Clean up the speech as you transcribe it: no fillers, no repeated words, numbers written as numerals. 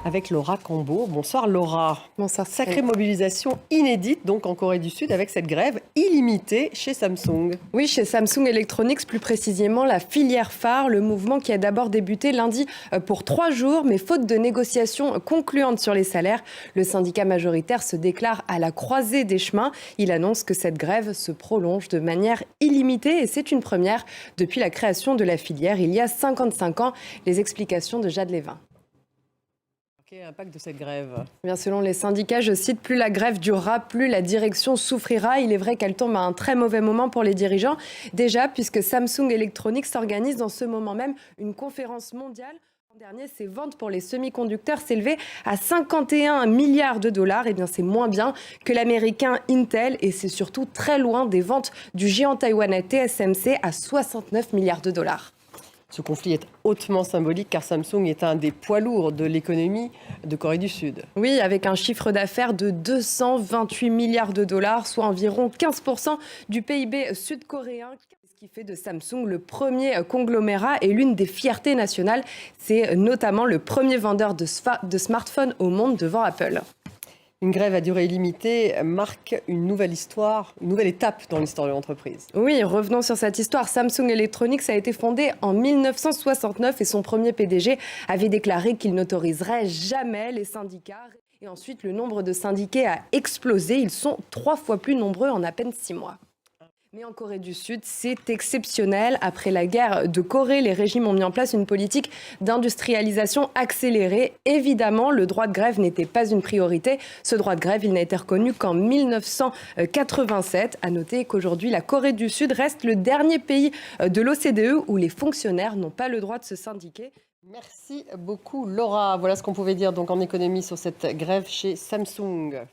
avec Laura Cambo. Bonsoir Laura. Bonsoir. Sacrée mobilisation inédite donc en Corée du Sud avec cette grève illimitée chez Samsung. Oui, chez Samsung Electronics, plus précisément la filière phare, le mouvement qui a d'abord débuté lundi pour 3 jours, mais faute de négociations concluantes sur les salaires, le syndicat majoritaire se déclare à la croisée des chemins. Il annonce que cette grève se prolonge de manière illimitée et c'est une première depuis la création de la filière il y a 55 ans. Les explications de Jade Lévin. Quel est l'impact de cette grève ? Bien, selon les syndicats, je cite, plus la grève durera, plus la direction souffrira. Il est vrai qu'elle tombe à un très mauvais moment pour les dirigeants. Déjà, puisque Samsung Electronics organise dans ce moment même une conférence mondiale. L'an dernier, ses ventes pour les semi-conducteurs s'élevaient à 51 milliards de dollars. Eh bien, c'est moins bien que l'américain Intel et c'est surtout très loin des ventes du géant taïwanais TSMC à 69 milliards de dollars. Ce conflit est hautement symbolique car Samsung est un des poids lourds de l'économie de Corée du Sud. Oui, avec un chiffre d'affaires de 228 milliards de dollars, soit environ 15% du PIB sud-coréen. Ce qui fait de Samsung le premier conglomérat et l'une des fiertés nationales. C'est notamment le premier vendeur de smartphones au monde devant Apple. Une grève à durée illimitée marque une nouvelle histoire, une nouvelle étape dans l'histoire de l'entreprise. Oui, revenons sur cette histoire. Samsung Electronics a été fondée en 1969 et son premier PDG avait déclaré qu'il n'autoriserait jamais les syndicats. Et ensuite, le nombre de syndiqués a explosé. Ils sont 3 fois plus nombreux en à peine 6 mois. Mais en Corée du Sud, c'est exceptionnel. Après la guerre de Corée, les régimes ont mis en place une politique d'industrialisation accélérée. Évidemment, le droit de grève n'était pas une priorité. Ce droit de grève, il n'a été reconnu qu'en 1987. À noter qu'aujourd'hui, la Corée du Sud reste le dernier pays de l'OCDE où les fonctionnaires n'ont pas le droit de se syndiquer. Merci beaucoup Laura. Voilà ce qu'on pouvait dire donc en économie sur cette grève chez Samsung.